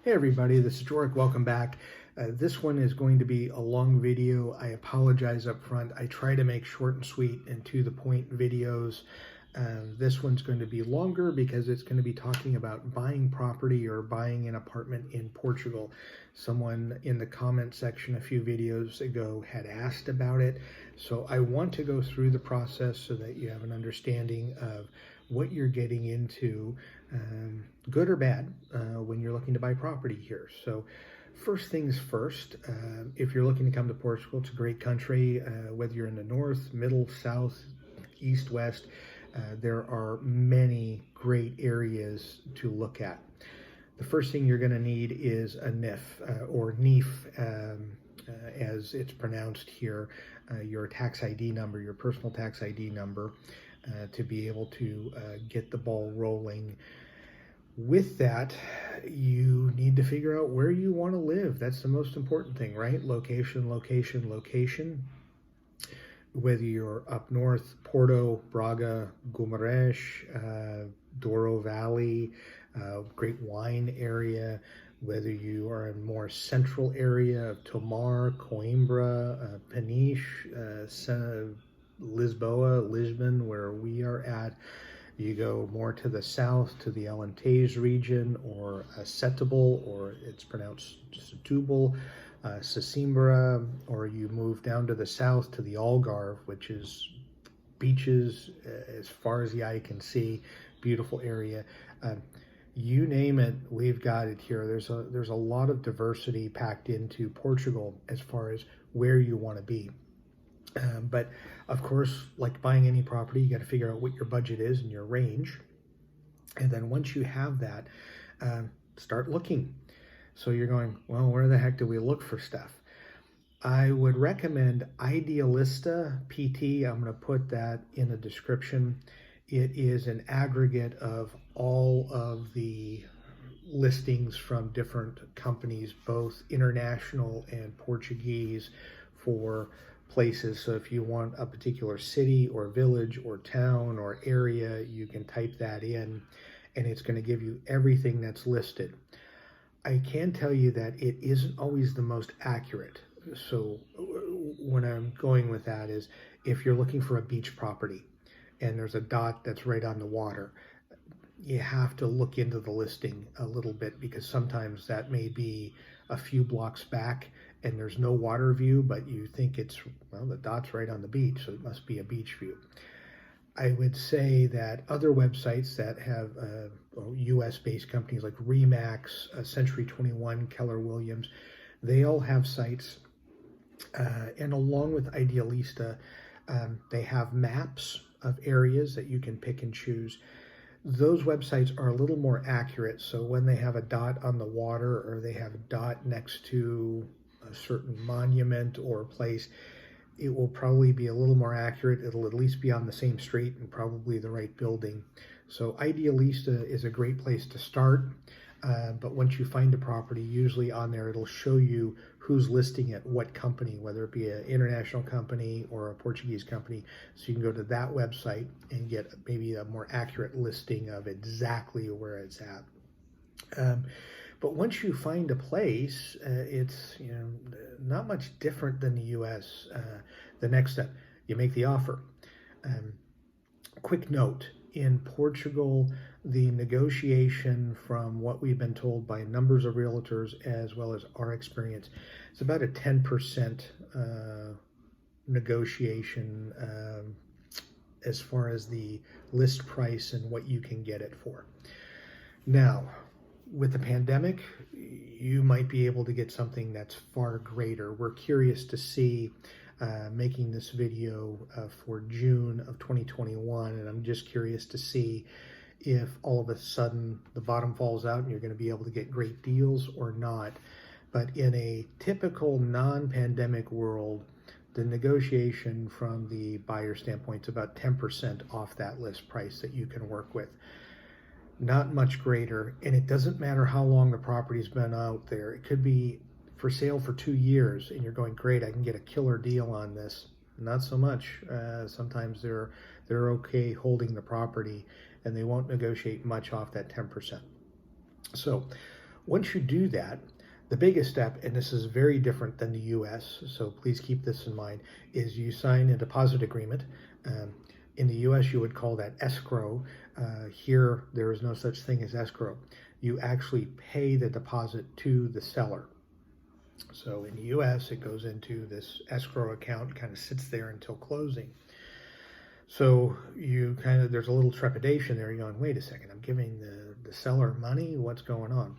Hey everybody, this is Joric. Welcome back. This one is going to be a long video. I apologize up front. I try to make short and sweet and to the point videos. This one's going to be longer because it's going to be talking about buying property or buying an apartment in Portugal. Someone in the comment section a few videos ago had asked about it. So I want to go through the process so that you have an understanding of what you're getting into, good or bad, when you're looking to buy property here. So first things first, if you're looking to come to Portugal, it's a great country, whether you're in the north, middle, south, east, west, there are many great areas to look at. The first thing you're going to need is a NIF, or NIF, as it's pronounced here, your tax ID number, your personal tax ID number, to be able to get the ball rolling. With that, you need to figure out where you want to live. That's the most important thing, right? Location, location, location. Whether you're up north, Porto, Braga, Guimarães, Douro Valley, great wine area, whether you are in more central area of Tomar, Coimbra, Peniche, Lisboa, Lisbon, where we are at. You go more to the south to the Alentejo region, or Setúbal, or it's pronounced Setúbal, Sesimbra, or you move down to the south to the Algarve, which is beaches as far as the eye can see, beautiful area. You name it, we've got it here. There's a lot of diversity packed into Portugal as far as where you want to be. But of course, like buying any property, you got to figure out what your budget is and your range. And then once you have that, start looking. So you're going, well, where the heck do we look for stuff? I would recommend Idealista PT. I'm going to put that in the description. It is an aggregate of all of the listings from different companies, both international and Portuguese, for places. So if you want a particular city or village or town or area, you can type that in and it's going to give you everything that's listed. I can tell you that it isn't always the most accurate. So when I'm going with that is, if you're looking for a beach property and there's a dot that's right on the water, you have to look into the listing a little bit, because sometimes that may be a few blocks back and there's no water view, but you think it's, well, the dot's right on the beach, so it must be a beach view. I would say that other websites that have US-based companies like Remax, Century 21, Keller Williams, they all have sites. And along with Idealista, they have maps of areas that you can pick and choose. Those websites are a little more accurate. So when they have a dot on the water, or they have a dot next to a certain monument or place, it will probably be a little more accurate. It'll at least be on the same street and probably the right building. So Idealista is a great place to start. But once you find a property, usually on there, it'll show you who's listing it, what company, whether it be an international company or a Portuguese company. So you can go to that website and get maybe a more accurate listing of exactly where it's at. But once you find a place, it's not much different than the US. The next step, you make the offer. Quick note, in Portugal, the negotiation, from what we've been told by numbers of realtors as well as our experience, it's about a 10% negotiation as far as the list price and what you can get it for. Now, with the pandemic, you might be able to get something that's far greater. We're curious to see, making this video for June of 2021, and I'm just curious to see if all of a sudden the bottom falls out and you're going to be able to get great deals or not. But in a typical non-pandemic world, the negotiation from the buyer standpoint is about 10% off that list price that you can work with. Not much greater, and it doesn't matter how long the property's been out there. It could be for sale for 2 years and you're going, great, I can get a killer deal on this. Not so much. Sometimes they're okay holding the property and they won't negotiate much off that 10%. So Once you do that, the biggest step, and this is very different than the US, so please keep this in mind, is you sign a deposit agreement. In the US, you would call that escrow. Here, there is no such thing as escrow. You actually pay the deposit to the seller. So in the US, it goes into this escrow account, kind of sits there until closing. So there's a little trepidation there. You're going, wait a second, I'm giving the seller money? What's going on?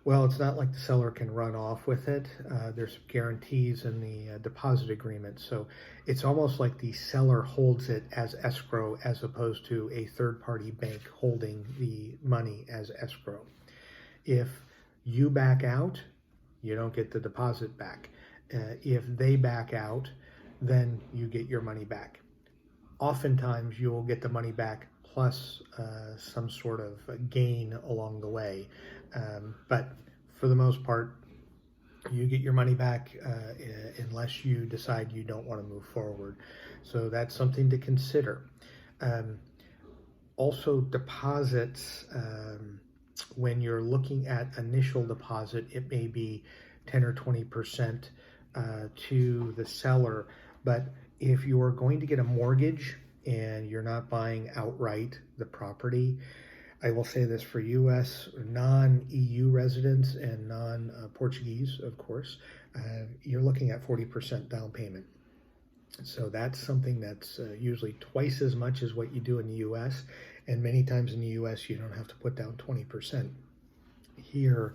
Well, it's not like the seller can run off with it. There's guarantees in the deposit agreement. So it's almost like the seller holds it as escrow as opposed to a third-party bank holding the money as escrow. If you back out, you don't get the deposit back. If they back out, then you get your money back. Oftentimes, you will get the money back plus some sort of gain along the way. But for the most part, you get your money back unless you decide you don't want to move forward. So that's something to consider. Also, deposits, when you're looking at initial deposit, it may be 10 or 20% to the seller. But if you are going to get a mortgage and you're not buying outright the property, I will say this for U.S. non-EU residents and non-Portuguese, of course, you're looking at 40% down payment. So that's something that's usually twice as much as what you do in the U.S. And many times in the U.S. you don't have to put down 20%. Here,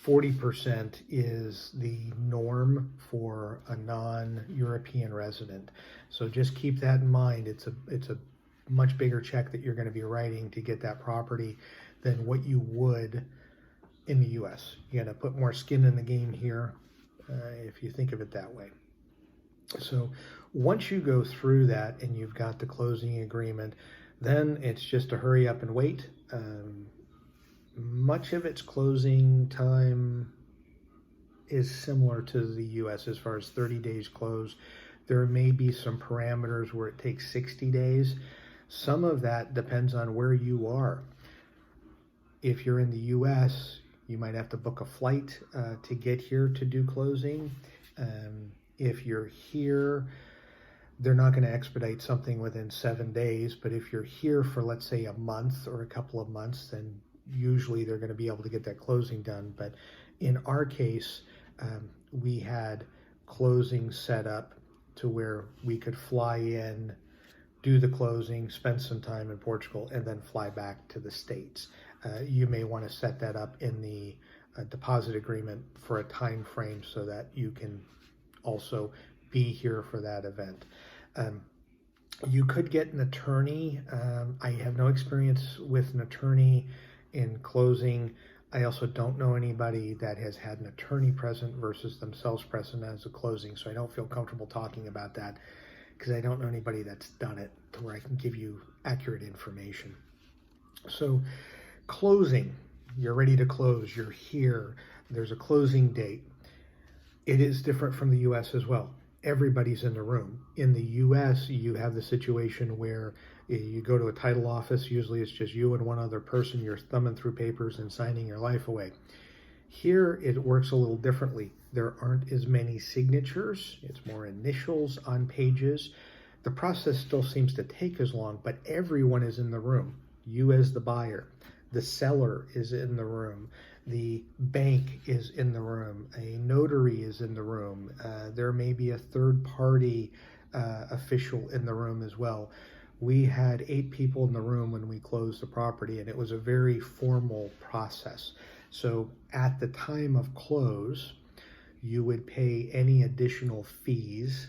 40% is the norm for a non-European resident. So just keep that in mind. It's a much bigger check that you're going to be writing to get that property than what you would in the U.S. You're going to put more skin in the game here, if you think of it that way. So once you go through that and you've got the closing agreement, then it's just to hurry up and wait. Much of its closing time is similar to the U.S. as far as 30 days close. There may be some parameters where it takes 60 days. Some of that depends on where you are. If you're in the U.S., you might have to book a flight to get here to do closing. If you're here, they're not going to expedite something within 7 days. But if you're here for, let's say, a month or a couple of months, then usually they're going to be able to get that closing done. But in our case, we had closing set up to where we could fly in, do the closing, spend some time in Portugal, and then fly back to the States. You may want to set that up in the deposit agreement for a time frame so that you can also be here for that event. You could get an attorney. I have no experience with an attorney in closing. I also don't know anybody that has had an attorney present versus themselves present as a closing, so I don't feel comfortable talking about that because I don't know anybody that's done it to where I can give you accurate information. So closing, you're ready to close, you're here, there's a closing date. It is different from the US as well. Everybody's in the room. In the US, you have the situation where you go to a title office, usually it's just you and one other person, you're thumbing through papers and signing your life away. Here, it works a little differently. There aren't as many signatures. It's more initials on pages. The process still seems to take as long, but everyone is in the room. You as the buyer, the seller is in the room, the bank is in the room, a notary is in the room, there may be a third-party official in the room as well. We had 8 people in the room when we closed the property, and it was a very formal process. So at the time of close, you would pay any additional fees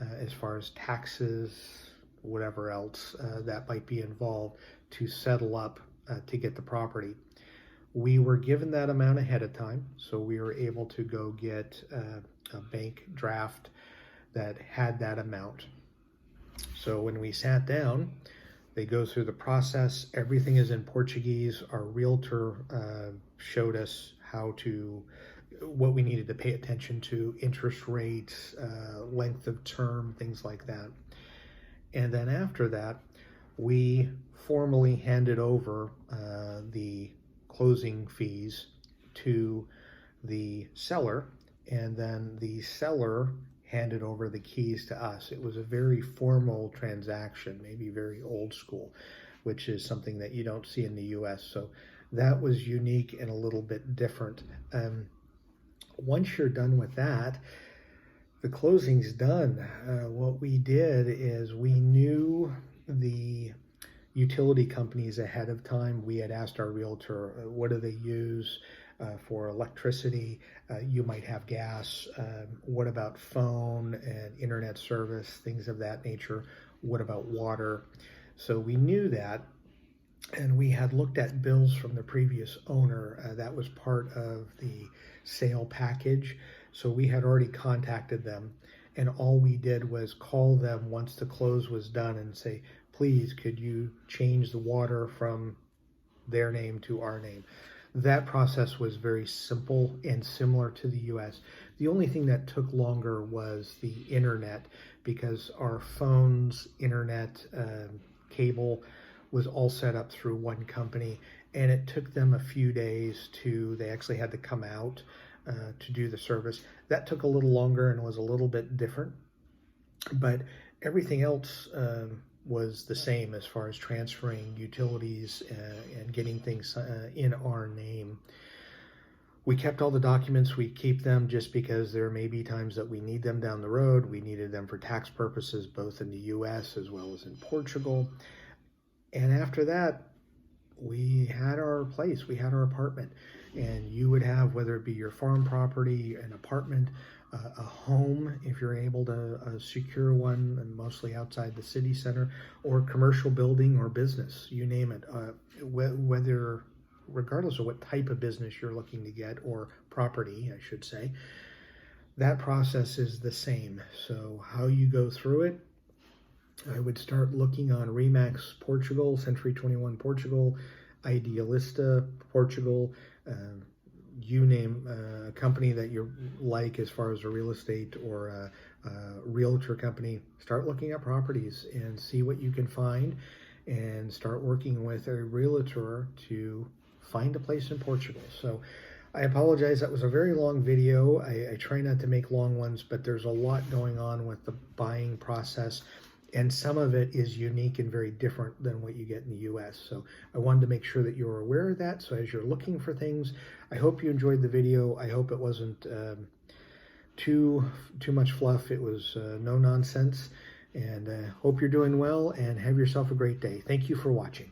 as far as taxes, whatever else that might be involved to settle up to get the property. We were given that amount ahead of time, so we were able to go get a bank draft that had that amount. So when we sat down, they go through the process. Everything is in Portuguese. Our realtor showed us what we needed to pay attention to, interest rates, length of term, things like that. And then after that, we formally handed over the closing fees to the seller, and then the seller handed over the keys to us. It was a very formal transaction, maybe very old school, which is something that you don't see in the US. So that was unique and a little bit different. Once you're done with that, the closing's done. What we did is we knew the utility companies ahead of time. We had asked our realtor, what do they use for electricity? You might have gas. What about phone and internet service, things of that nature? What about water? So we knew that, and we had looked at bills from the previous owner. That was part of the sale package. So we had already contacted them, and all we did was call them once the close was done and say, please, could you change the water from their name to our name? That process was very simple and similar to the US. The only thing that took longer was the internet, because our phones, internet, cable was all set up through one company, and it took them a few days they actually had to come out to do the service. That took a little longer and was a little bit different, but everything else was the same as far as transferring utilities and getting things in our name. We kept all the documents. We keep them just because there may be times that we need them down the road. We needed them for tax purposes, both in the US as well as in Portugal. And after that, we had our place, we had our apartment. And you would have, whether it be your farm property, an apartment, a home, if you're able to secure one, and mostly outside the city center, or commercial building or business, you name it, whether, regardless of what type of business you're looking to get, or property, I should say, that process is the same. So how you go through it, I would start looking on Remax Portugal, Century 21 Portugal, Idealista Portugal, you name a company that you like as far as a real estate or a realtor company. Start looking at properties and see what you can find, and start working with a realtor to find a place in Portugal. So I apologize, that was a very long video. I try not to make long ones, but there's a lot going on with the buying process, and some of it is unique and very different than what you get in the US. So I wanted to make sure that you were aware of that. So as you're looking for things, I hope you enjoyed the video. I hope it wasn't too much fluff. It was no nonsense. And hope you're doing well, and have yourself a great day. Thank you for watching.